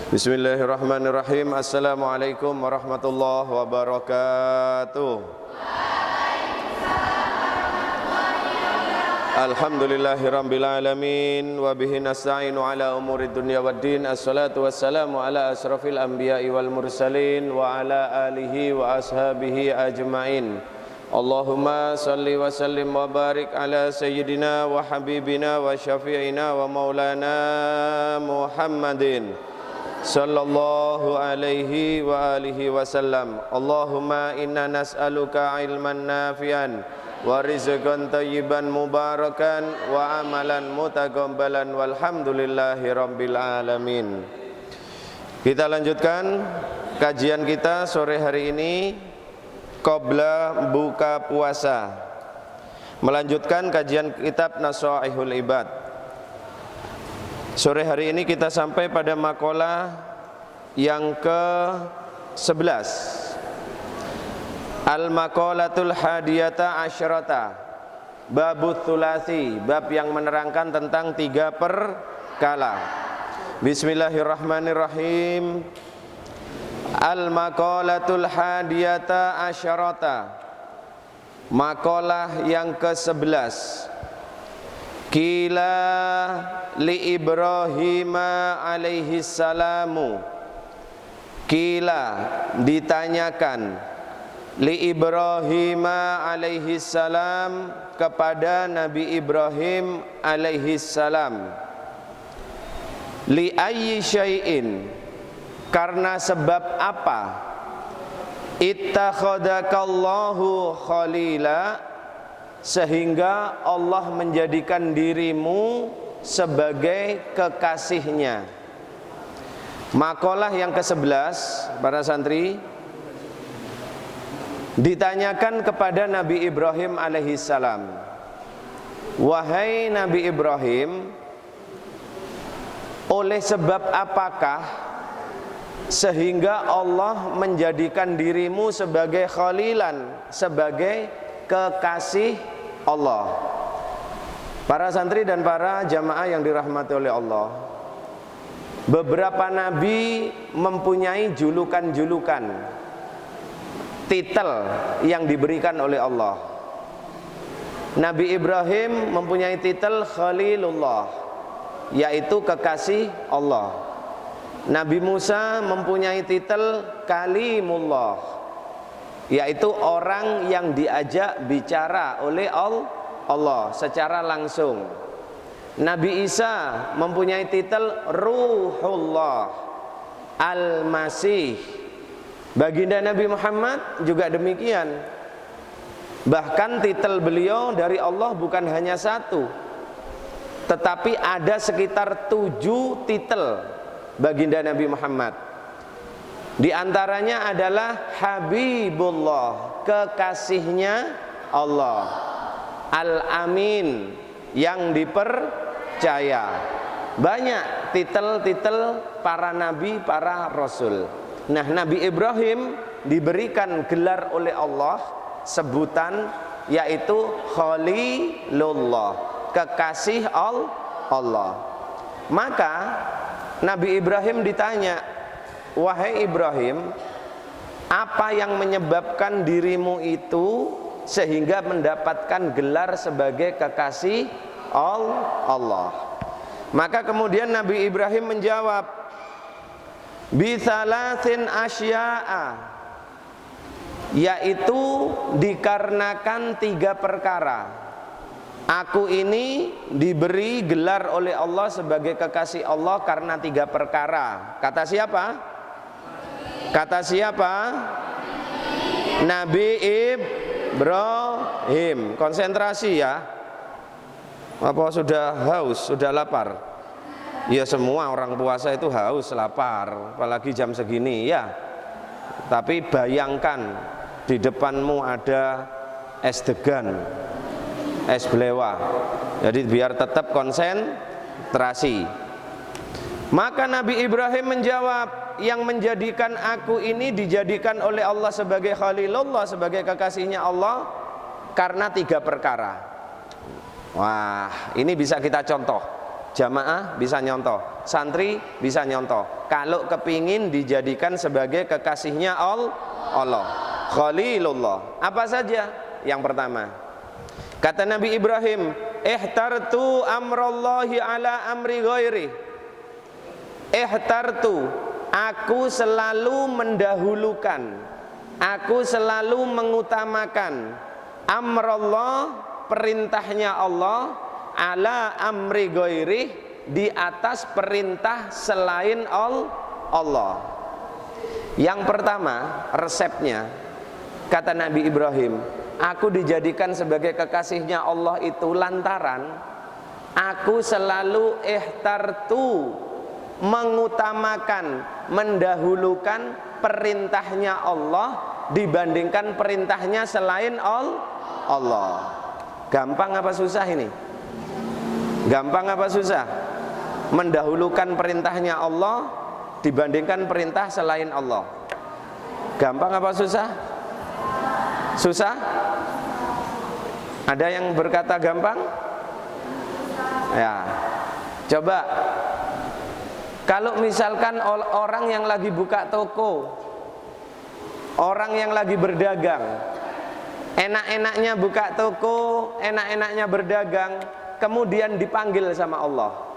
Bismillahirrahmanirrahim. Assalamualaikum warahmatullahi wabarakatuh. Alhamdulillahirabbil alamin wa bihi nasta'inu ala umuri dunya waddin. Assalatu wassalamu ala asrafil anbiya'i wal mursalin wa ala alihi wa ashabihi ajmain. Allahumma salli wa sallim wa barik ala sayyidina wa habibina wa syafi'ina wa maulana Muhammadin sallallahu alaihi wa alihi wasallam. Allahumma inna nas'aluka ilman nafi'an wa rizqan thayyiban mubarakan wa amalan mutaqabbalan walhamdulillahi rabbil alamin. Kita lanjutkan kajian kita sore hari ini qabla buka puasa, melanjutkan kajian kitab Nasaihul Ibad. Sore hari ini kita sampai pada makalah yang ke-11, Al-Maqalatul Hadiyata Asyrata, Babut Thulasi, bab yang menerangkan tentang 3 perkala. Bismillahirrahmanirrahim. Al-Maqalatul Hadiyata Asyrata, makalah yang ke-11. Qila li Ibrahim alaihi salamu, qila ditanyakan, li Ibrahim alaihi salam kepada Nabi Ibrahim alaihi salam, li ayyi syai'in, karena sebab apa, ittakhadakallahu khalila, sehingga Allah menjadikan dirimu sebagai kekasihnya. Makalah yang ke-11 para santri, ditanyakan kepada Nabi Ibrahim alaihissalam, wahai Nabi Ibrahim, oleh sebab apakah sehingga Allah menjadikan dirimu sebagai khalilan, sebagai kekasih Allah? Para santri dan para jamaah yang dirahmati oleh Allah, beberapa nabi mempunyai julukan-julukan, titel yang diberikan oleh Allah. Nabi Ibrahim mempunyai titel Khalilullah, yaitu kekasih Allah. Nabi Musa mempunyai titel Kalimullah, yaitu orang yang diajak bicara oleh Allah secara langsung. Nabi Isa mempunyai titel Ruhullah Al-Masih. Baginda Nabi Muhammad juga demikian. Bahkan titel beliau dari Allah bukan hanya 1, tetapi ada sekitar 7 titel baginda Nabi Muhammad. Di antaranya adalah Habibullah, kekasihnya Allah, Al-Amin, yang dipercaya. Banyak titel-titel para nabi, para rasul. Nah, Nabi Ibrahim diberikan gelar oleh Allah, sebutan, yaitu Khalilullah, kekasih Allah. Maka Nabi Ibrahim ditanya, wahai Ibrahim, apa yang menyebabkan dirimu itu sehingga mendapatkan gelar sebagai kekasih Allah? Maka kemudian Nabi Ibrahim menjawab, bithalatsin asya'a, yaitu dikarenakan 3 perkara. Aku ini diberi gelar oleh Allah sebagai kekasih Allah karena 3 perkara. Kata siapa? Kata siapa? Nabi Ibrahim. Konsentrasi ya. Apa sudah haus, sudah lapar? Ya, semua orang puasa itu haus, lapar, apalagi jam segini ya. Tapi bayangkan di depanmu ada es degan, es belewa. Jadi biar tetap konsentrasi. Maka Nabi Ibrahim menjawab, yang menjadikan aku ini dijadikan oleh Allah sebagai Khalilullah, sebagai kekasihnya Allah, karena 3 perkara. Wah, ini bisa kita contoh. Jamaah bisa nyontoh, santri bisa nyontoh. Kalau kepingin dijadikan sebagai kekasihnya Allah, Khalilullah, apa saja? Yang pertama, kata Nabi Ibrahim, ihtartu amrallahi ala amri ghairi. Ihtartu, aku selalu mendahulukan, aku selalu mengutamakan amrallah, perintahnya Allah, ala amri ghairi, di atas perintah selain Allah. Yang pertama, resepnya, kata Nabi Ibrahim, aku dijadikan sebagai kekasihnya Allah itu lantaran aku selalu ihtartu, mengutamakan, mendahulukan perintahnya Allah dibandingkan perintahnya selain Allah. Gampang apa susah ini? Gampang apa susah? Mendahulukan perintahnya Allah dibandingkan perintah selain Allah. Gampang apa susah? Susah? Ada yang berkata gampang? Ya. Coba, kalau misalkan orang yang lagi buka toko, orang yang lagi berdagang, enak-enaknya buka toko, enak-enaknya berdagang, kemudian dipanggil sama Allah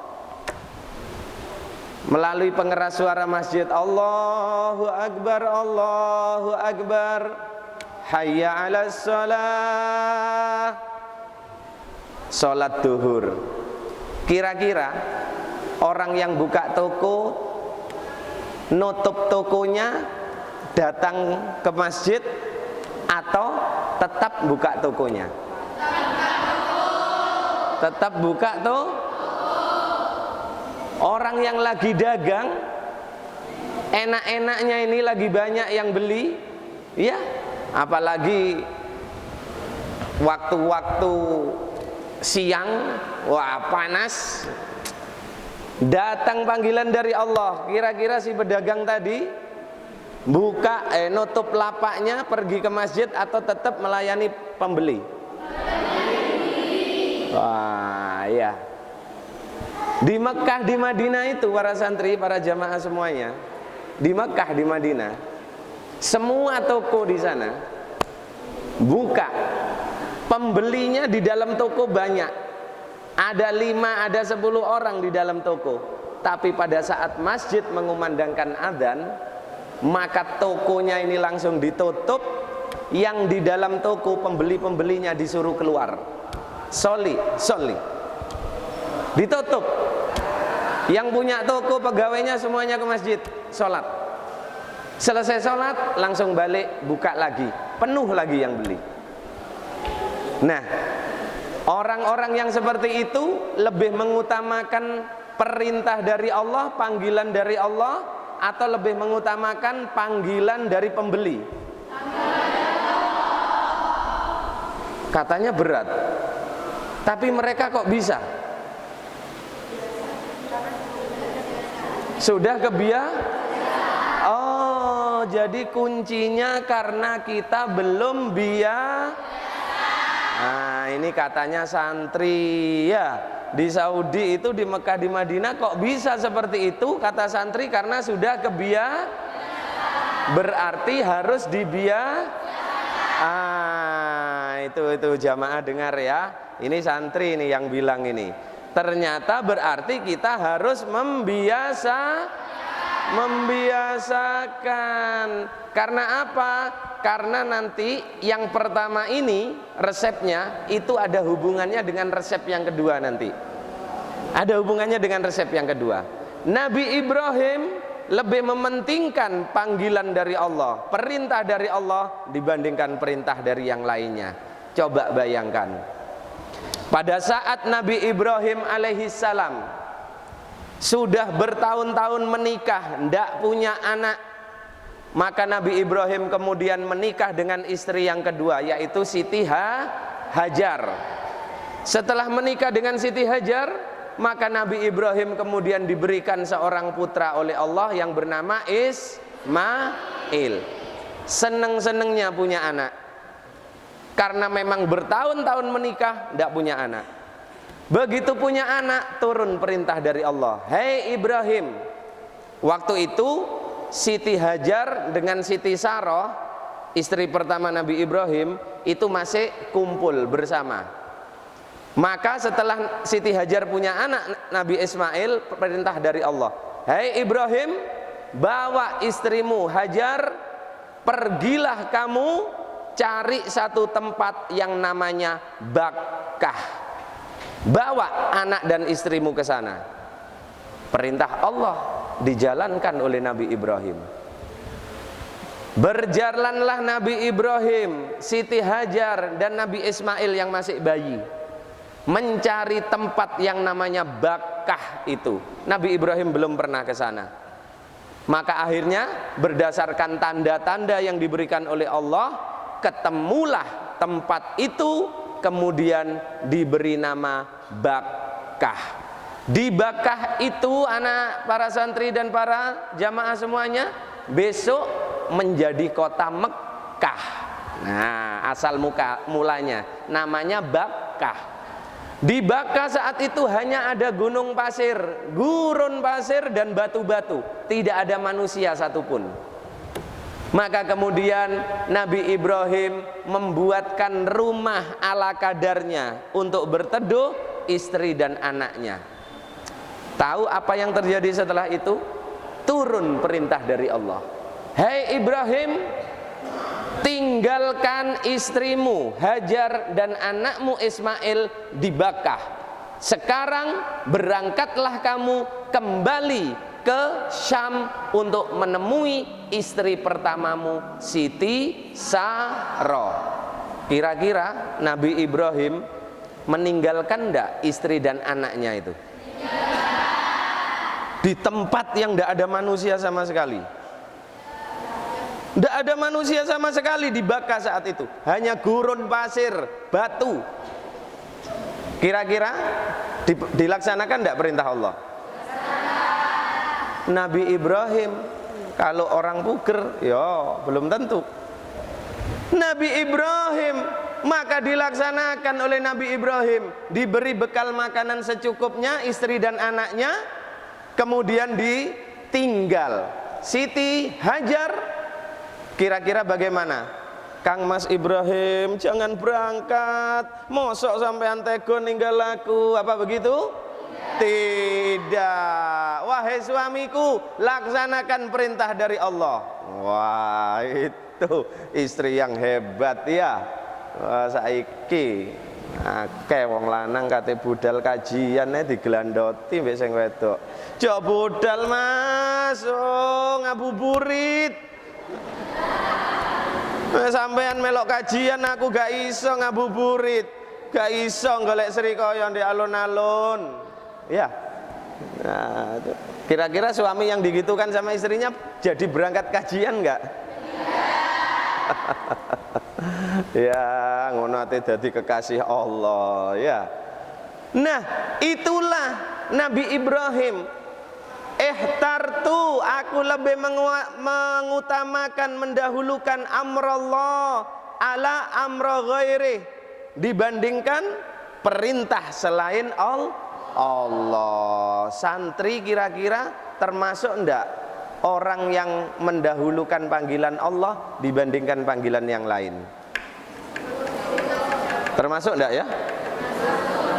melalui pengeras suara masjid, Allahu Akbar, Allahu Akbar, hayya 'alas shalah, salat duhur. Kira-kira orang yang buka toko, nutup tokonya, datang ke masjid, atau tetap buka tokonya? Tetap buka tuh. Orang yang lagi dagang, enak-enaknya ini lagi banyak yang beli, ya, apalagi waktu-waktu siang, wah panas, datang panggilan dari Allah. Kira-kira si pedagang tadi buka, nutup lapaknya, pergi ke masjid, atau tetap melayani pembeli? Wah, ya. Di Mekah, di Madinah itu para santri, para jamaah semuanya, di Mekah, di Madinah, semua toko di sana buka, pembelinya di dalam toko banyak, ada 5, ada 10 orang di dalam toko. Tapi pada saat masjid mengumandangkan adzan, maka tokonya ini langsung ditutup, yang di dalam toko pembeli-pembelinya disuruh keluar. Soli, ditutup. Yang punya toko, pegawainya semuanya ke masjid, sholat. Selesai sholat, langsung balik, buka lagi, penuh lagi yang beli. Nah, orang-orang yang seperti itu lebih mengutamakan perintah dari Allah, panggilan dari Allah, atau lebih mengutamakan panggilan dari pembeli? Katanya berat. Tapi mereka kok bisa? Sudah Oh, jadi kuncinya karena kita belum Nah, ini katanya santri ya. Di Saudi itu, di Mekah, di Madinah kok bisa seperti itu? Kata santri karena sudah berarti harus itu jamaah dengar ya. Ini santri ini yang bilang ini. Ternyata berarti kita harus membiasakan. Karena apa? Karena nanti yang pertama ini resepnya itu ada hubungannya dengan resep yang kedua nanti. Ada hubungannya dengan resep yang kedua. Nabi Ibrahim lebih mementingkan panggilan dari Allah, perintah dari Allah dibandingkan perintah dari yang lainnya. Coba bayangkan. Pada saat Nabi Ibrahim alaihissalam sudah bertahun-tahun menikah, tidak punya anak, maka Nabi Ibrahim kemudian menikah dengan istri yang kedua, yaitu Siti Hajar. Setelah menikah dengan Siti Hajar, maka Nabi Ibrahim kemudian diberikan seorang putra oleh Allah yang bernama Ismail. Seneng-senengnya punya anak. Karena memang bertahun-tahun menikah, tidak punya anak. Begitu punya anak, turun perintah dari Allah. Hei Ibrahim. Waktu itu Siti Hajar dengan Siti Sarah, istri pertama Nabi Ibrahim, itu masih kumpul bersama. Maka setelah Siti Hajar punya anak Nabi Ismail, perintah dari Allah. Hei Ibrahim, bawa istrimu Hajar, pergilah kamu cari satu tempat yang namanya Bakkah. Bawa anak dan istrimu ke sana. Perintah Allah dijalankan oleh Nabi Ibrahim. Berjalanlah Nabi Ibrahim, Siti Hajar dan Nabi Ismail yang masih bayi mencari tempat yang namanya Bakkah itu. Nabi Ibrahim belum pernah ke sana. Maka akhirnya berdasarkan tanda-tanda yang diberikan oleh Allah, ketemulah tempat itu, kemudian diberi nama Bakkah. Di Bakkah itu anak para santri dan para jamaah semuanya, besok menjadi kota Mekkah. Nah, asal mulanya namanya Bakkah. Di Bakkah saat itu hanya ada gunung pasir, gurun pasir dan batu-batu, tidak ada manusia satupun. Maka kemudian Nabi Ibrahim membuatkan rumah ala kadarnya untuk berteduh istri dan anaknya. Tahu apa yang terjadi setelah itu? Turun perintah dari Allah. Hei Ibrahim, tinggalkan istrimu Hajar dan anakmu Ismail di Bakkah. Sekarang berangkatlah kamu kembali ke Syam untuk menemui istri pertamamu Siti Sarah. Kira-kira Nabi Ibrahim meninggalkan enggak istri dan anaknya itu? Di tempat yang enggak ada manusia sama sekali. Tidak ada manusia sama sekali di Bakkah saat itu. Hanya gurun pasir, batu. Kira-kira dilaksanakan tidak perintah Allah? Nabi Ibrahim, kalau orang puger, ya belum tentu. Nabi Ibrahim, maka dilaksanakan oleh Nabi Ibrahim. Diberi bekal makanan secukupnya, istri dan anaknya. Kemudian ditinggal Siti Hajar. Kira-kira bagaimana? Kang Mas Ibrahim, jangan berangkat, mosok sampai tegon ninggal aku, apa begitu? Tidak. Wahai suamiku, laksanakan perintah dari Allah. Wah, itu istri yang hebat ya. Wah, saiki akeh wong lanang kate budal kajian digelandoti mbek sing wedok. Jok budal Mas, oh ngabuburit. Sampean melok kajian aku gak iso ngabuburit, gak iso golek srikaya di alun-alun. Ya. Nah, kira-kira suami yang digitukan sama istrinya jadi berangkat kajian enggak? Ya, ngono ate dadi kekasih Allah ya. Nah, itulah Nabi Ibrahim. Ihtartu, aku lebih mengutamakan, mendahulukan amrullah ala amra ghairi, dibandingkan perintah selain Allah. Santri kira-kira termasuk enggak orang yang mendahulukan panggilan Allah dibandingkan panggilan yang lain? Termasuk enggak ya?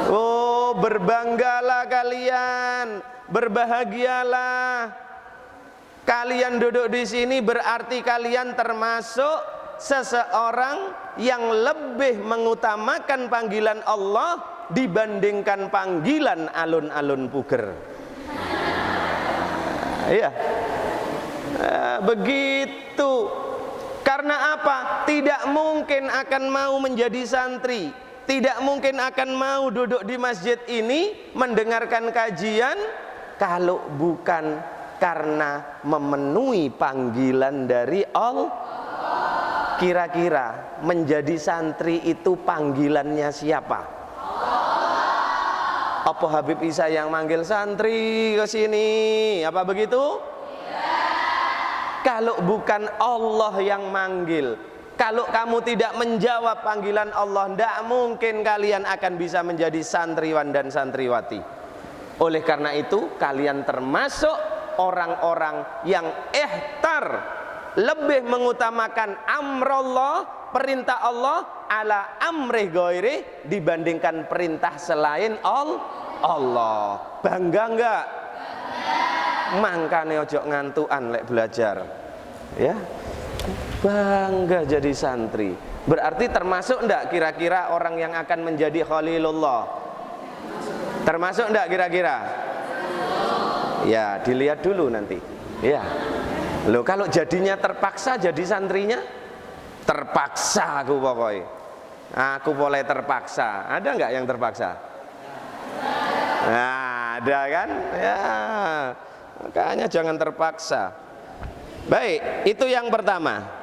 Oh, berbanggalah kalian, berbahagialah kalian duduk di sini, berarti kalian termasuk seseorang yang lebih mengutamakan panggilan Allah dibandingkan panggilan alun-alun puger. Iya, begitu. Karena apa? Tidak mungkin akan mau menjadi santri, tidak mungkin akan mau duduk di masjid ini mendengarkan kajian kalau bukan karena memenuhi panggilan dari Allah. Kira-kira menjadi santri itu panggilannya siapa? Apa Habib Isa yang manggil santri ke sini? Apa begitu? Kalau bukan Allah yang manggil, Kalau kamu tidak menjawab panggilan Allah, tidak mungkin kalian akan bisa menjadi santriwan dan santriwati. Oleh karena itu, kalian termasuk orang-orang yang ihtar, lebih mengutamakan amrullah, perintah Allah, ala amrih ghairi, dibandingkan perintah selain Allah. Bangga enggak? Mangkane ojo ngantukan lek belajar. Ya. Bangga jadi santri. Berarti termasuk enggak kira-kira orang yang akan menjadi khalilullah? Termasuk enggak kira-kira? Ya, dilihat dulu nanti. Ya. Loh, kalau jadinya terpaksa jadi santrinya? Terpaksa aku pokoknya. Aku boleh terpaksa. Ada enggak yang terpaksa? Nah, ada kan? Ya. Makanya jangan terpaksa. Baik, itu yang pertama.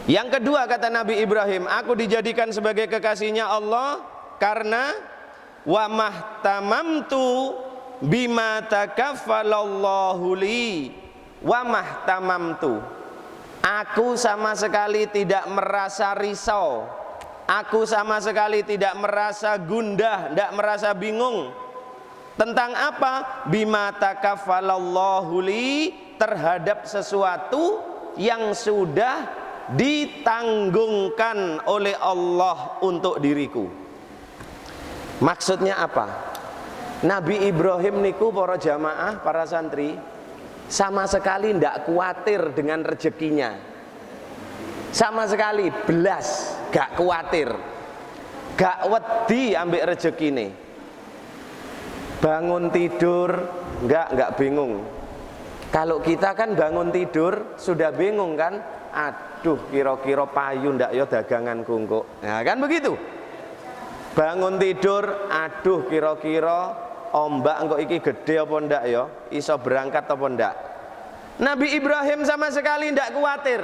Yang kedua kata Nabi Ibrahim, aku dijadikan sebagai kekasihnya Allah karena wa mahtamamtu bima takaffalallahu li wa mahtamamtu. Aku sama sekali tidak merasa risau. Aku sama sekali tidak merasa gundah, tidak merasa bingung. Tentang apa? Bima takaffalallahu li, terhadap sesuatu yang sudah ditanggungkan oleh Allah untuk diriku. Maksudnya apa? Nabi Ibrahim niku para jamaah, para santri, sama sekali tidak khawatir dengan rezekinya. Sama sekali belas gak khawatir, gak wedi ambek rezekine. Bangun tidur enggak bingung. Kalau kita kan bangun tidur sudah bingung kan? Aduh, kira-kira payu ndak ya dagangan kungkuk. Nah, kan begitu. Bangun tidur, aduh kira-kira ombak engko iki gede apa ndak ya? Iso berangkat apa ndak? Nabi Ibrahim sama sekali ndak khawatir.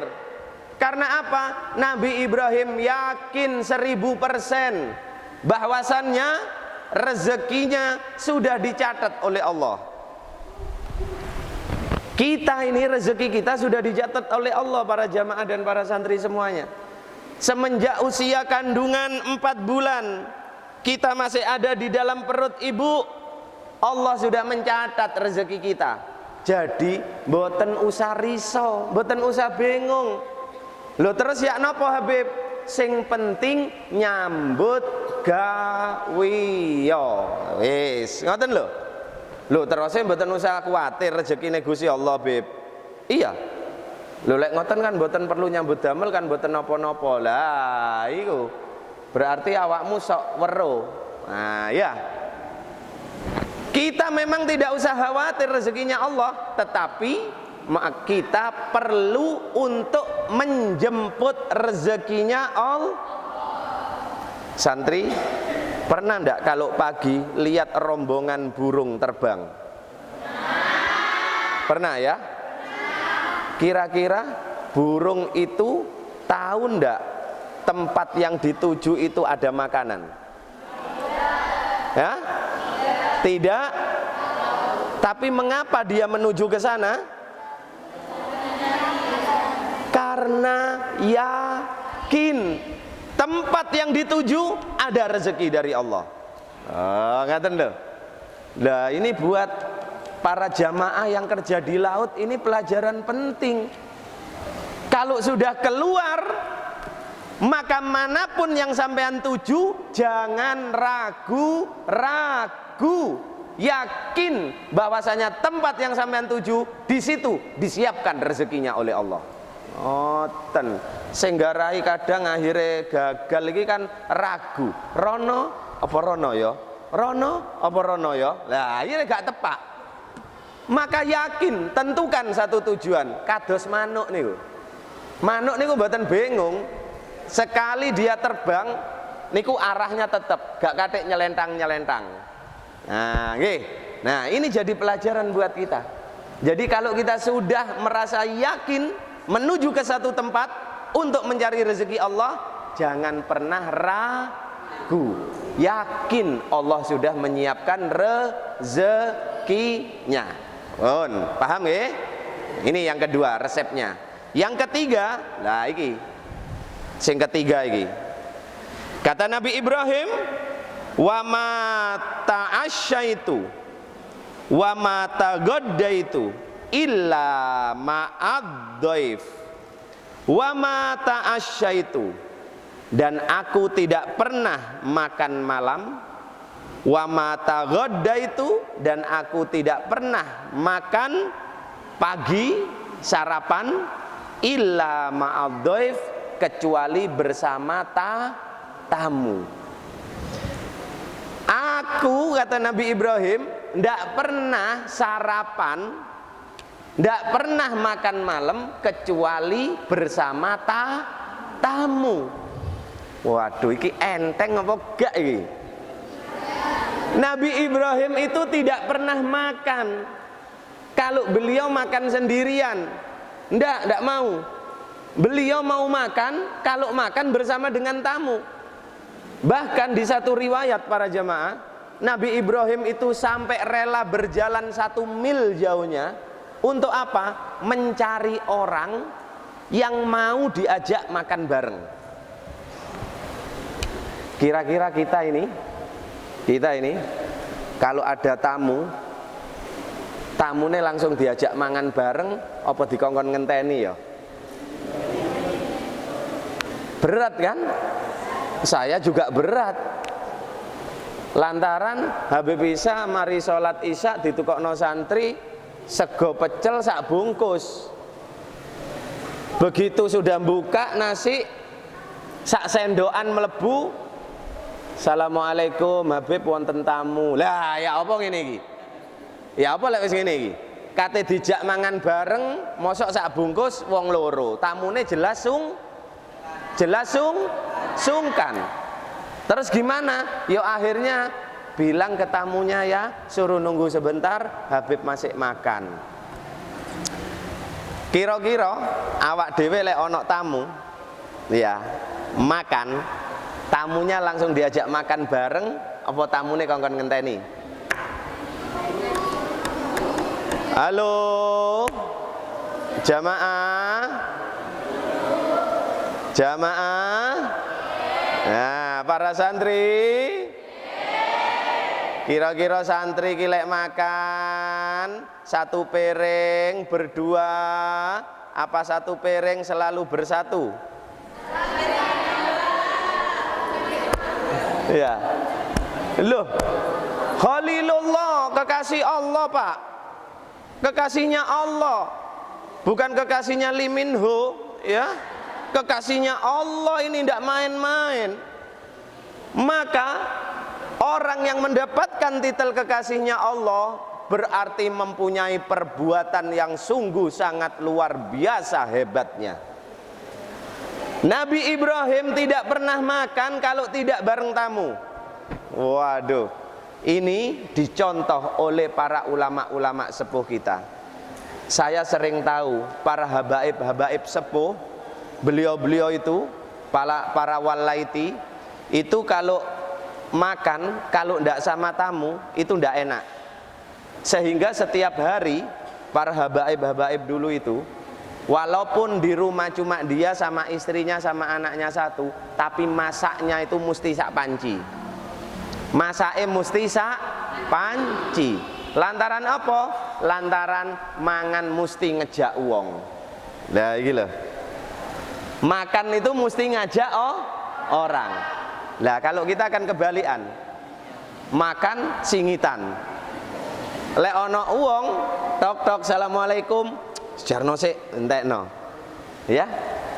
Karena apa? Nabi Ibrahim yakin 1000% bahwasannya rezekinya sudah dicatat oleh Allah. Kita ini rezeki kita sudah dicatat oleh Allah, para jamaah dan para santri semuanya. Semenjak usia kandungan 4 bulan kita masih ada di dalam perut ibu, Allah sudah mencatat rezeki kita. Jadi mboten usah risau, mboten usah bingung. Lho terus ya napa Habib? Sing penting nyambut gawe yo. Wis, ngoten lho. Lho terusé mboten usah kuwatir rezekine Gusti Allah, Beb. Iya. Lho lek ngoten kan mboten perlu nyambut damel kan mboten napa-napa. Lah iku berarti awakmu sok weruh. Nah, ya. Kita memang tidak usah khawatir rezekinya Allah, tetapi kita perlu untuk menjemput rezekinya Allah. Santri, pernah enggak kalau pagi lihat rombongan burung terbang? Pernah ya? Kira-kira burung itu tahu enggak tempat yang dituju itu ada makanan? Ya? Tidak. Tapi mengapa dia menuju ke sana? Karena yakin tempat yang dituju ada rezeki dari Allah. Oh, ngaten lho. Lah ini buat para jamaah yang kerja di laut ini pelajaran penting. Kalau sudah keluar, maka manapun yang sampean tuju jangan ragu-ragu, yakin bahwasanya tempat yang sampean tuju di situ disiapkan rezekinya oleh Allah. Oten senggarai kadang akhirnya gagal lagi kan ragu. Rono apa rono ya? Rono apa rono ya? Lah akhirnya gak tepak. Maka yakin, tentukan satu tujuan. Kados manuk niku. Manuk niku mboten bingung. Sekali dia terbang niku arahnya tetap, gak katik nyelentang-nyelentang. Nah, nggih. Nah, ini jadi pelajaran buat kita. Jadi kalau kita sudah merasa yakin menuju ke satu tempat untuk mencari rezeki Allah, jangan pernah ragu. Yakin Allah sudah menyiapkan rezekinya. Paham ya? Ini yang kedua resepnya. Yang ketiga, lah iki Sing ketiga iki. Kata Nabi Ibrahim, wa ma ta'asyaitu wa ma tagoddaitu illa ma'ad dhaif wa ma ta'asyaitu, dan aku tidak pernah makan malam, wa ma tagoddaitu, dan aku tidak pernah makan pagi sarapan, illa ma'ad dhaif, kecuali bersama tamu. Aku, kata Nabi Ibrahim, tidak pernah sarapan, tidak pernah makan malam kecuali bersama tamu. Waduh, iki enteng apa gak iki? Nabi Ibrahim itu tidak pernah makan. Kalau beliau makan sendirian, tidak mau. Beliau mau makan, kalau makan bersama dengan tamu. Bahkan di satu riwayat para jamaah, Nabi Ibrahim itu sampai rela berjalan 1 mil jauhnya. Untuk apa? Mencari orang yang mau diajak makan bareng. Kira-kira kita ini kalau ada tamunya langsung diajak mangan bareng, apa dikongkon ngenteni ya? Berat kan? Saya juga berat. Lantaran Habib Isa mari sholat isya ditukokno santri sego pecel sak bungkus. Begitu sudah buka nasi sak sendokan melebu, Assalamualaikum Habib wonten tamu. Lah ya apa ngene iki? Ya apa lek wis ngene iki? Kate dijak mangan bareng, mosok sak bungkus wong loro. Tamune jelas sungkan. Terus gimana? Yo akhirnya bilang ke tamunya, ya suruh nunggu sebentar, Habib masih makan. Kira-kira awak dhewe lek ana tamu, ya makan, tamunya langsung diajak makan bareng, apa tamune kongkon ngenteni? Halo jamaah. Nah, para santri, kira-kira santri kilek makan 1 piring berdua, apa 1 piring selalu bersatu? Ya. Loh, Khalilullah, kekasih Allah, Pak. Kekasihnya Allah, bukan kekasihnya Lee Min Ho, ya. Kekasihnya Allah ini tidak main-main. Maka orang yang mendapatkan titel kekasihnya Allah berarti mempunyai perbuatan yang sungguh sangat luar biasa hebatnya. Nabi Ibrahim tidak pernah makan kalau tidak bareng tamu. Waduh, ini dicontoh oleh para ulama-ulama sepuh kita. Saya sering tahu para habaib sepuh, beliau-beliau itu para walaiti itu kalau makan, kalau tidak sama tamu itu tidak enak. Sehingga setiap hari para habaib dulu itu, walaupun di rumah cuma dia sama istrinya sama anaknya 1, tapi masaknya itu mesti sak panci. Masake mesti sak panci. Lantaran apa? Lantaran mangan mesti ngejak uang. Nah iki lho. Makan itu mesti ngajak orang. Nah kalau kita akan kebalikan, makan singitan. Lek ono uang, tok assalamualaikum, sejarno sik entekno. Ya.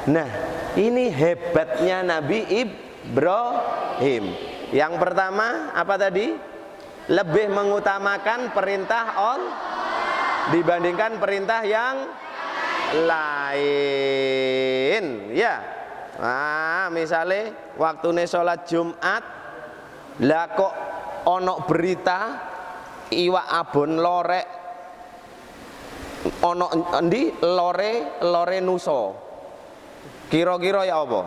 Nah, ini hebatnya Nabi Ibrahim. Yang pertama apa tadi? Lebih mengutamakan perintah Allah dibandingkan perintah yang lain, ya. Nah, misalnya waktune sholat Jumat, lah kok ono berita iwak abon lorek, ono endi lore nuso. Kira-kira ya apa?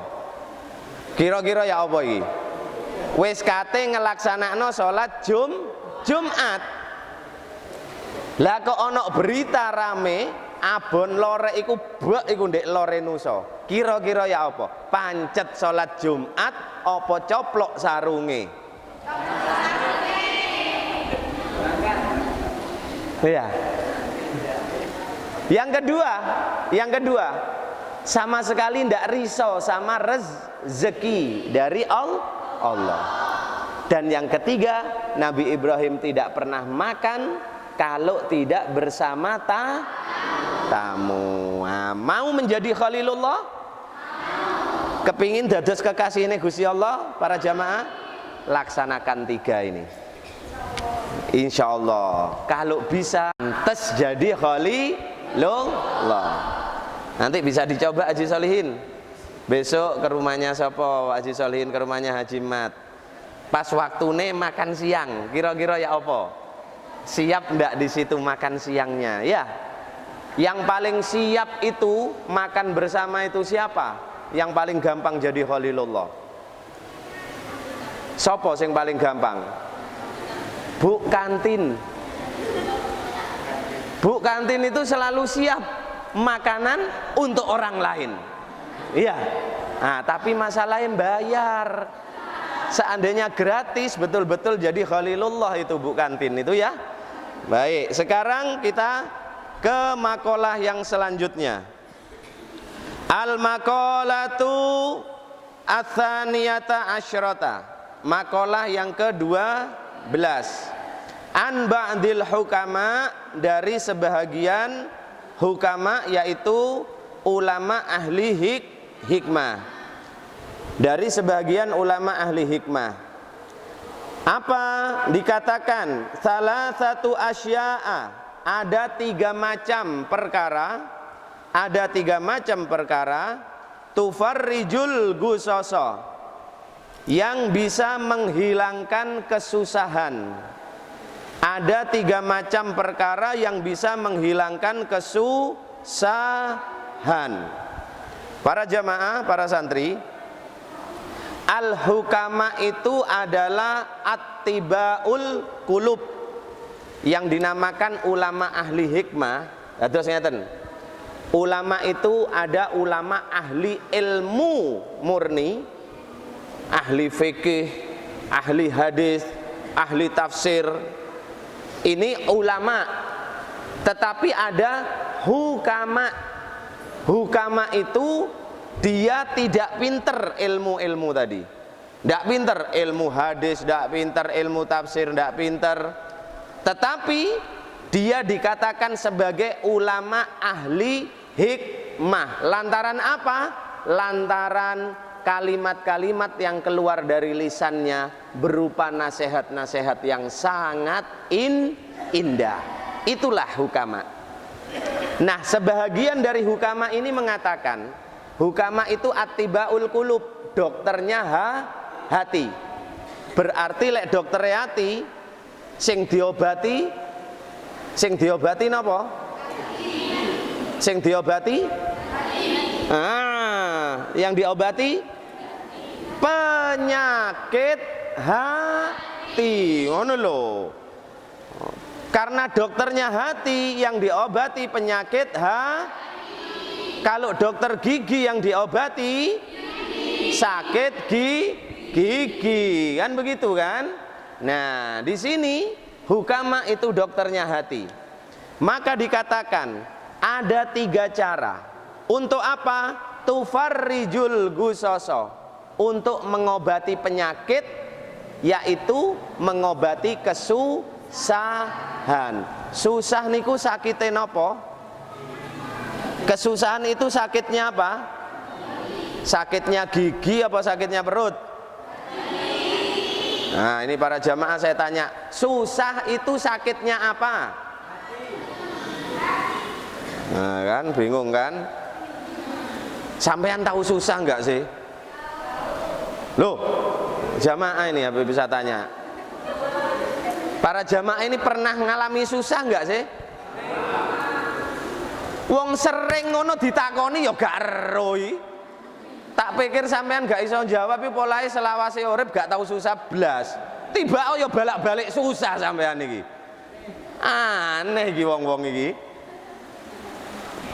Kira-kira ya apa iki? Wis kate ngelaksanakno sholat Jumat. Lah kok ono berita rame abon lore iku bek iku ndek lore nusa. Kira-kira ya apa? Pancet salat Jumat apa coplok sarunge? Iya. Yang kedua, sama sekali ndak risau sama rezeki dari Allah. Dan yang ketiga, Nabi Ibrahim tidak pernah makan kalau tidak bersama tamu. Nah, mau menjadi Khalilullah? Kepingin dados kekasih ini Gusti Allah, para jamaah, laksanakan 3 ini. Insya Allah, kalau bisa tes jadi Khalilullah. Nanti bisa dicoba Haji Solihin. Besok ke rumahnya Sopo, Haji Solihin ke rumahnya Haji Mat. Pas waktune makan siang, kira-kira ya apa? Siap ndak di situ makan siangnya? Ya. Yang paling siap itu makan bersama itu siapa? Yang paling gampang jadi Khalilullah. Sopo sing paling gampang? Bu kantin. Bu kantin itu selalu siap makanan untuk orang lain. Iya. Nah, tapi masalahnya bayar. Seandainya gratis betul-betul jadi Khalilullah itu Bu kantin itu ya. Baik, sekarang kita ke makalah yang selanjutnya. Al-maqalatu ats-tsaniyata asyrata. Makalah yang ke-12. An ba'dil hukama, dari sebahagian hukama yaitu ulama ahli hikmah. Dari sebagian ulama ahli hikmah. Apa dikatakan? Salah satu asya'a, ada 3 macam perkara. Ada 3 macam perkara tufarrijul gusoso, yang bisa menghilangkan kesusahan. Ada 3 macam perkara yang bisa menghilangkan kesusahan. Para jamaah, para santri, al-hukama itu adalah attibaul qulub, yang dinamakan ulama ahli hikmah. Terus ngeten, ulama itu ada ulama ahli ilmu murni, ahli fikih, ahli hadis, ahli tafsir. Ini ulama. Tetapi ada hukama. Hukama itu dia tidak pinter ilmu-ilmu tadi. Tidak pinter ilmu hadis, tidak pinter ilmu tafsir, tidak pinter. Tetapi dia dikatakan sebagai ulama ahli hikmah. Lantaran apa? Lantaran kalimat-kalimat yang keluar dari lisannya berupa nasihat-nasihat yang sangat indah. Itulah hukama. Nah, sebahagian dari hukama ini mengatakan hukama itu attibaul qulub, dokternya hati. Berarti lek dokter hati sing diobati napa? Sing diobati? Yang diobati penyakit hati. Ngono lho. Karena dokternya hati, yang diobati penyakit Kalau dokter gigi yang diobati sakit gigi, kan begitu kan? Nah, di sini hukama itu dokternya hati. Maka dikatakan ada 3 cara. Untuk apa? Tufarrijul gusoso, untuk mengobati penyakit, yaitu mengobati kesusahan. Susah niku sakite napa? Kesusahan itu sakitnya apa? Sakitnya gigi apa sakitnya perut? Nah, ini para jamaah saya tanya, susah itu sakitnya apa? Nah, kan bingung kan? Sampean tahu susah enggak sih? Loh, jamaah ini apa bisa tanya? Para jamaah ini pernah ngalami susah enggak sih? Wong sering ngono ditakoni ya gak eroi. Tak pikir sampean gak iso jawab iki polahe selawase urip gak tahu susah blas. Tiba ya balak-balik susah sampean iki. Aneh iki wong-wong iki.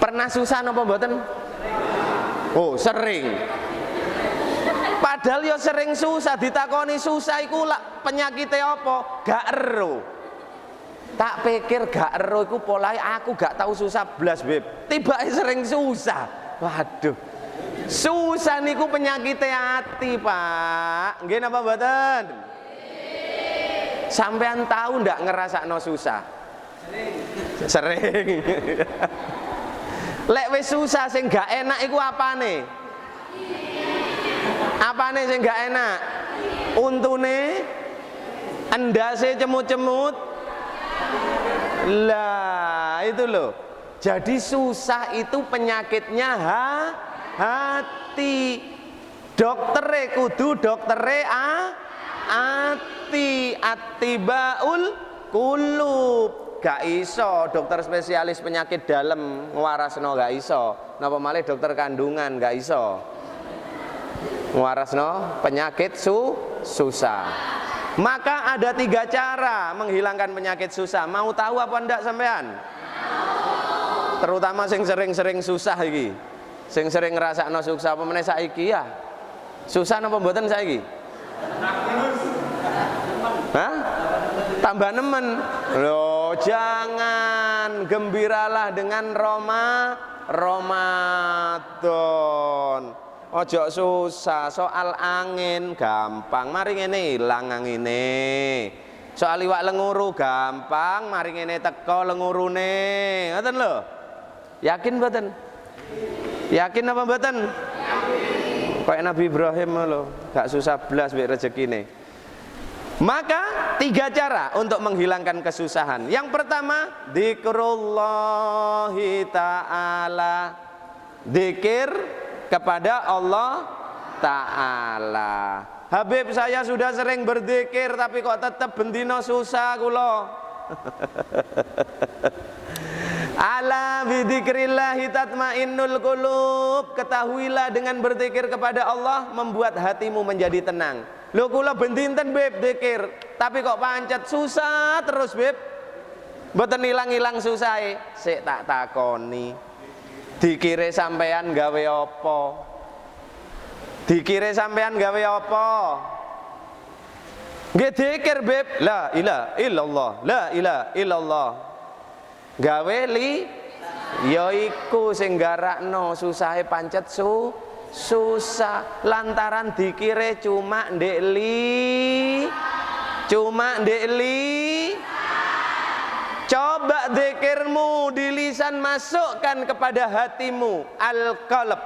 Pernah susah napa mboten? Oh, sering. Padahal ya sering susah, ditakoni susah iku lak penyakitnya apa? Gak ero. Tak pikir gak ero iku polahe aku gak tahu susah blas, Beb. Tibake sering susah. Waduh. Susah niku penyakitnya hati, Pak. Nggih napa mboten? Sampean tahu ndak ngerasakno susah? Sering. Lek wis susah sing gak enak iku apane? Apane sing gak enak? Untune, endase cemut-cemut. Lah, itu loh. Jadi susah itu penyakitnya hati. Doktere kudu doktere hati. Atibaul kulub. Gak iso dokter spesialis penyakit dalam ngwarasno gak iso. Napa malih dokter kandungan gak iso ngwarasno penyakit susah. Maka ada 3 cara menghilangkan penyakit susah. Mau tahu apa ndak sampean? Terutama sing sering-sering susah iki. Sing sering ngrasakno susah apa meneh saiki ya? Susah napa mboten saiki? Hah? Tambah nemen. Loh, jangan, gembiralah dengan Ramadan. Ojo susah, soal angin gampang, mari ngene ilang angine. Soal iwak lenguru gampang, mari ngene teko lengurune. Ngoten lho. Yakin mboten? Yakin apa mboten? Yakin. Kayak Nabi Ibrahim lho, gak susah blas mek rezekine. Maka 3 cara untuk menghilangkan kesusahan. Yang pertama, dzikrullahi ta'ala. Dzikir kepada Allah Ta'ala. Habib, saya sudah sering berzikir tapi kok tetap bendino susah kula. Ala bidzikrillahi tatmainnul qulub. Ketahuilah dengan berzikir kepada Allah membuat hatimu menjadi tenang. Lho kula bendinten Beb zikir, tapi kok pancet susah terus Beb. Mboten ilang-ilang susahe. Sik tak takoni. Dikire sampean gawe apa? Dikire sampean gawe apa? Nggih dzikir Beb, la ilaha illallah, la ilaha illallah. Gawe li ya iku sing garakno susahe pancet susah lantaran dikire cuma ndek li. Coba dzikirmu di lisan masukkan kepada hatimu al-qalb,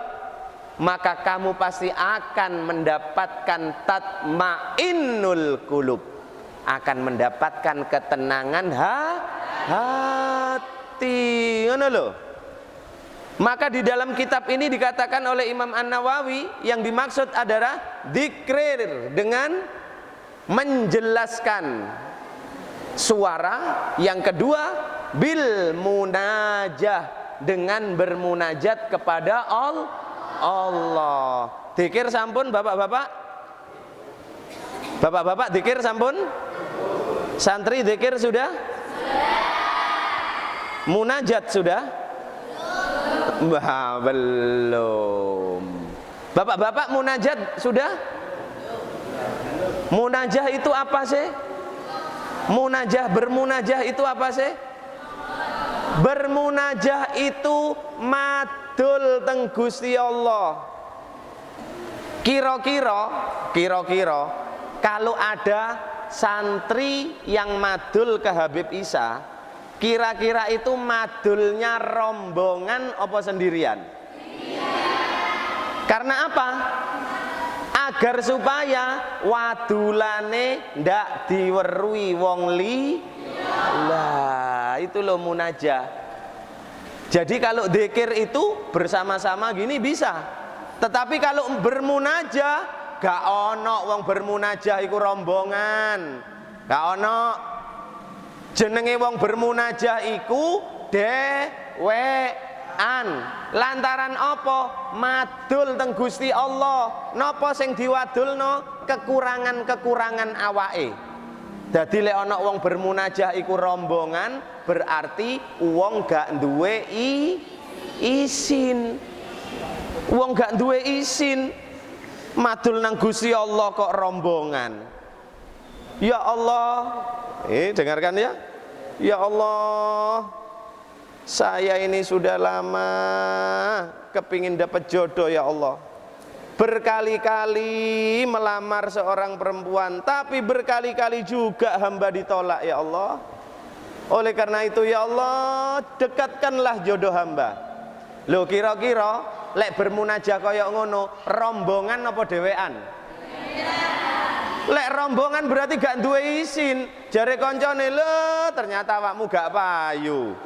maka kamu pasti akan mendapatkan tatmainnul qulub, akan mendapatkan ketenangan hati. Ngono lho. Maka di dalam kitab ini dikatakan oleh Imam An-Nawawi yang dimaksud adalah dzikir dengan menjelaskan suara. Yang kedua, bil munajah, dengan bermunajat kepada Allah. Dzikir sampun bapak-bapak? Bapak-bapak dzikir sampun? Santri dzikir sudah? Munajat sudah? Belum. Bapak-bapak munajat sudah? Munajah itu apa sih? Munajah, bermunajah itu apa sih? Bermunajah itu madul teng Gusti Allah. Kira-kira kalau ada santri yang madul ke Habib Isa, kira-kira itu madulnya rombongan apa sendirian? Karena apa? Agar supaya wadulane ndak diwerui wong li. Lah, itu loh munajah. Jadi kalau dzikir itu bersama-sama gini bisa. Tetapi kalau bermunajah gak ono wong bermunajah iku rombongan. Gak ono. Jenenge wong bermunajah iku dhewean. Lantaran apa? Madul teng Gusti Allah. Napa sing diwadulno? Kekurangan-kekurangan awake. Dadi lek ana wong bermunajah iku rombongan, berarti wong gak duwe isin. Wong gak duwe isin madul nang Gusti Allah kok rombongan. Ya Allah, dengarkan ya. Ya Allah, saya ini sudah lama kepingin dapat jodoh ya Allah. Berkali-kali melamar seorang perempuan, tapi berkali-kali juga hamba ditolak ya Allah. Oleh karena itu ya Allah, dekatkanlah jodoh hamba. Loh, kira-kira lek bermunajah kaya ngono, rombongan apa dhewean? Lek rombongan berarti gak duwe isin. Jare koncone, lho ternyata awakmu gak payu.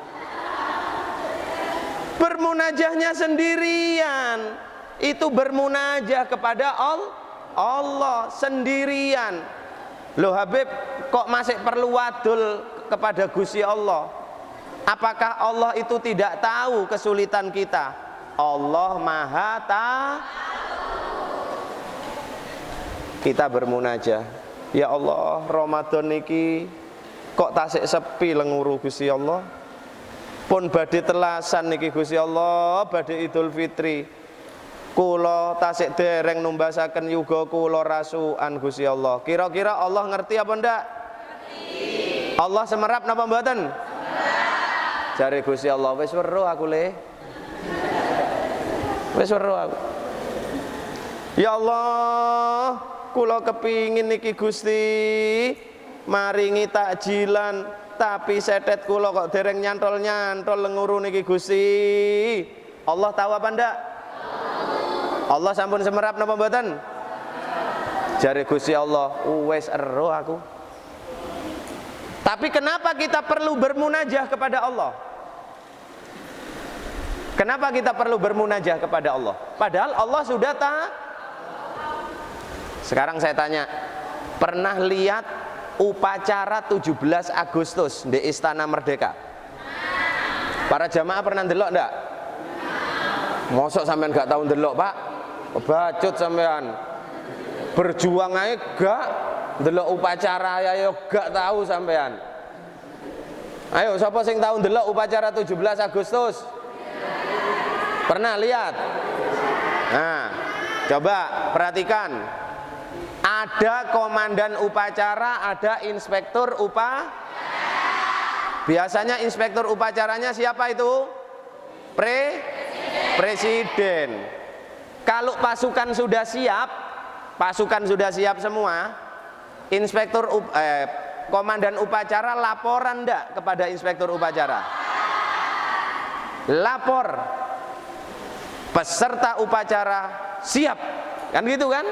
Bermunajahnya sendirian. Itu bermunajah kepada Allah sendirian. Loh Habib, kok masih perlu wadul kepada Gusti Allah? Apakah Allah itu tidak tahu kesulitan kita? Allah Maha Tahu. Kita bermunajah, ya Allah, Ramadan niki kok tasik sepi lenguru Gusti Allah. Pun badhe telasan niki Gusti Allah, badhe Idul Fitri. Kula tasik dereng numbasaken yuga kula rasukan Gusti Allah. Kira-kira Allah ngerti apa ndak? Ngerti. Allah semerap napa mboten? Semerap. Jare Gusti Allah, wis weruh aku le. Wis weruh aku. Ya Allah, kula kepingin niki Gusti maringi takjilan, tapi setet kula kok dereng nyantol-nyantol lenguru niki Gusti. Allah tahu apa ndak? Allah sampun semerap napa mboten? Jare Gusti Allah, wis ero aku. Tapi kenapa kita perlu bermunajah kepada Allah? Kenapa kita perlu bermunajah kepada Allah? Padahal Allah sudah tahu. Sekarang saya tanya, pernah lihat upacara 17 Agustus di Istana Merdeka? Para jamaah pernah ndelok ndak? Mosok sampean gak tahu ndelok, Pak? Bacut sampean. Berjuang ae gak ndelok upacara ya gak tahu sampean. Ayo sapa sing tahu ndelok upacara 17 Agustus? Pernah lihat? Nah, coba perhatikan. Ada komandan upacara, ada inspektur Biasanya inspektur upacaranya siapa itu? Presiden. Kalau pasukan sudah siap semua, inspektur komandan upacara laporan ndak kepada inspektur upacara? Lapor. Peserta upacara siap. Kan gitu kan?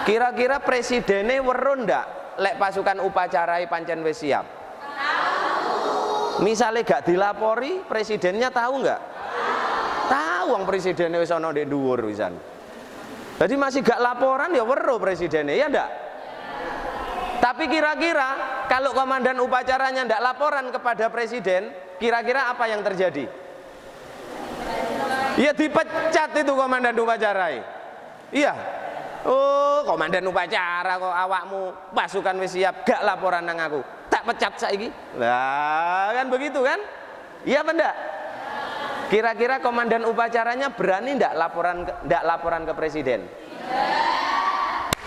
Kira-kira presidennya weruh ndak lek pasukan upacara pancen wis siap? Tahu. Misalnya gak dilapori, presidennya tahu nggak? Tahu wong presidennya wis ana ndek dhuwur wisan. Jadi masih gak laporan ya weruh presidennya, ya ndak? Tapi kira-kira kalau komandan upacaranya ndak laporan kepada presiden, kira-kira apa yang terjadi? Ya dipecat itu komandan upacara. Iya. Oh, komandan upacara kok awakmu pasukan wis siap gak laporan nang aku. Tak pecat saiki. Lah, kan begitu kan? Iya apa ndak? Kira-kira komandan upacaranya berani ndak laporan ke presiden?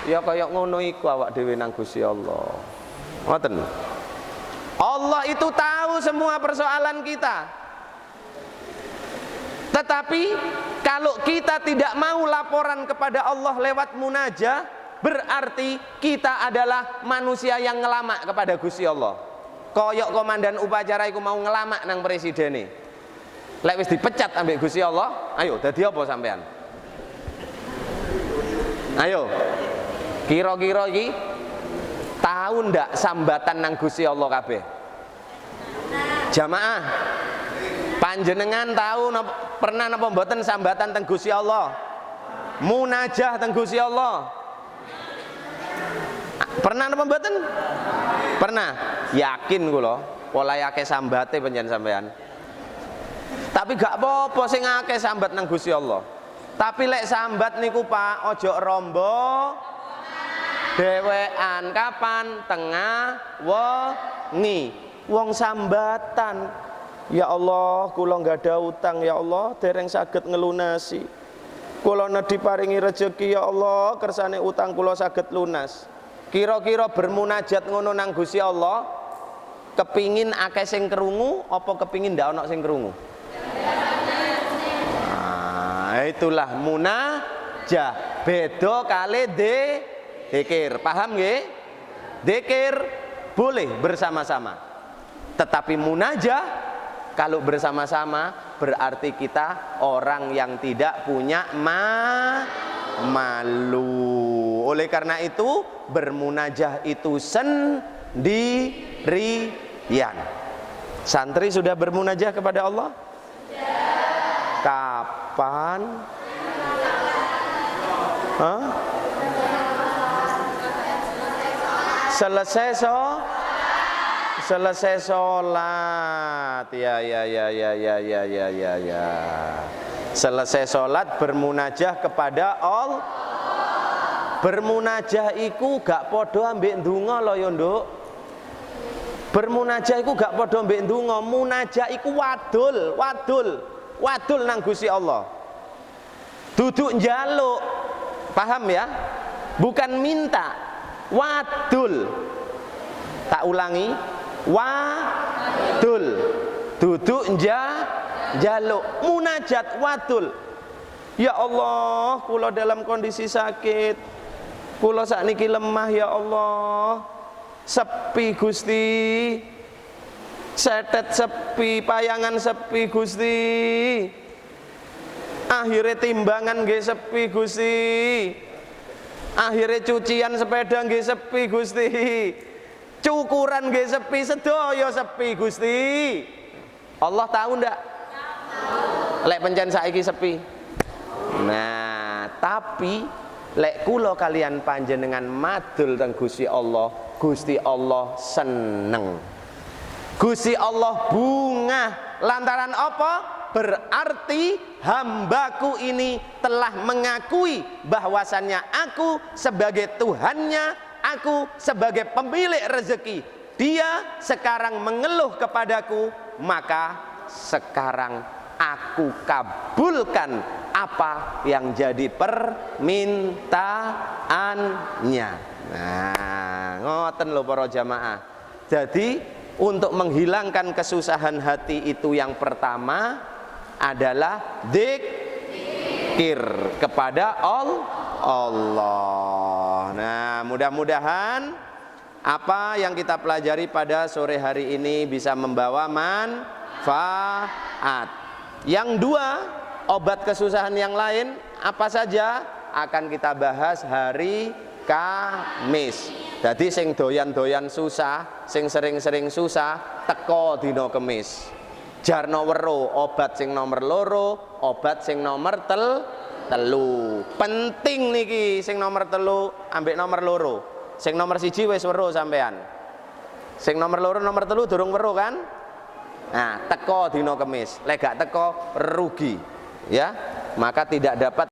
Ya kaya ngono iku awak dhewe nang Gusti Allah. Ngoten. Allah itu tahu semua persoalan kita. Tetapi kalau kita tidak mau laporan kepada Allah lewat munajah, berarti kita adalah manusia yang ngelamak kepada Gusti Allah. Koyok komandan upacara iku mau ngelamak nang presiden. Lek wis dipecat ambek Gusti Allah, ayo dadi apa sampean? Ayo. Kira-kira iki tahu ndak sambatan nang Gusti Allah kabeh? Jamaah, panjenengan tahu pernah napa mboten sambatan teng Gusti Allah? Munajah teng Gusti Allah. Pernah napa mboten? Pernah. Yakin kula, pola akeh sambate panjenengan sampean. Tapi gak apa-apa sing akeh sambat nang Gusti Allah. Tapi lek sambat niku Pak, ojo rombo dewean. Kapan? Tengah wengi. Wong sambatan Ya Allah, kula nggak ada utang ya Allah, dereng saged ngelunasi. Kula nedhi paringi rejeki ya Allah, kersane utang kula saged lunas. Kira-kira bermunajat ngono nang Gusti Allah, kepingin akeh sing krungu apa kepingin ndak ana sing krungu? Nah, itulah munajah. Beda kali dzikir. Paham nggih? Dzikir boleh bersama-sama. Tetapi munajah kalau bersama-sama berarti kita orang yang tidak punya malu. Oleh karena itu bermunajah itu sendirian. Santri sudah bermunajah kepada Allah? Kapan? Hah? Selesai sholat. Ya. Selesai sholat bermunajah kepada Allah. Bermunajah iku gak podo ambek ndonga lho ya nduk. Bermunajah iku gak podo ambek ndonga. Munajah iku wadul nang Gusti Allah. Duduk njaluk. Paham ya? Bukan minta. Wadul. Tak ulangi. Wadul. Duduk njaluk. Munajat wadul. Ya Allah, kula dalam kondisi sakit. Kula sakniki lemah ya Allah. Sepi Gusti. Setet sepi, payangan sepi Gusti. Akhirnya timbangan nggih sepi Gusti. Akhirnya cucian sepeda nggih sepi Gusti. Cukuran nggih sepi, sedaya sepi Gusti. Allah tahu ndak? Lek pencen saiki sepi. Nah, tapi lek kula kalian panjenengan madul teng Gusti Allah seneng. Gusti Allah bungah lantaran apa? Berarti hambaku ini telah mengakui bahwasannya aku sebagai Tuhannya, aku sebagai pemilik rezeki. Dia sekarang mengeluh kepadaku, maka sekarang aku kabulkan apa yang jadi permintaannya. Nah, ngoten lho para jamaah. Jadi untuk menghilangkan kesusahan hati itu yang pertama adalah dzikir kepada Allah. Nah, mudah-mudahan apa yang kita pelajari pada sore hari ini bisa membawa manfaat. Yang dua, obat kesusahan yang lain apa saja akan kita bahas hari Kamis. Jadi sing doyan-doyan susah, sing sering-sering susah, teko dina Kamis. Jarno wero obat sing nomor loro, obat sing nomor telu. Penting niki sing nomor telu ambek nomor loro. Sing nomor siji wis wero sampean. Sing nomor loro nomor telu durung wero kan? Nah, teko dina Kamis. Lek gak teko rugi. Ya, maka tidak dapat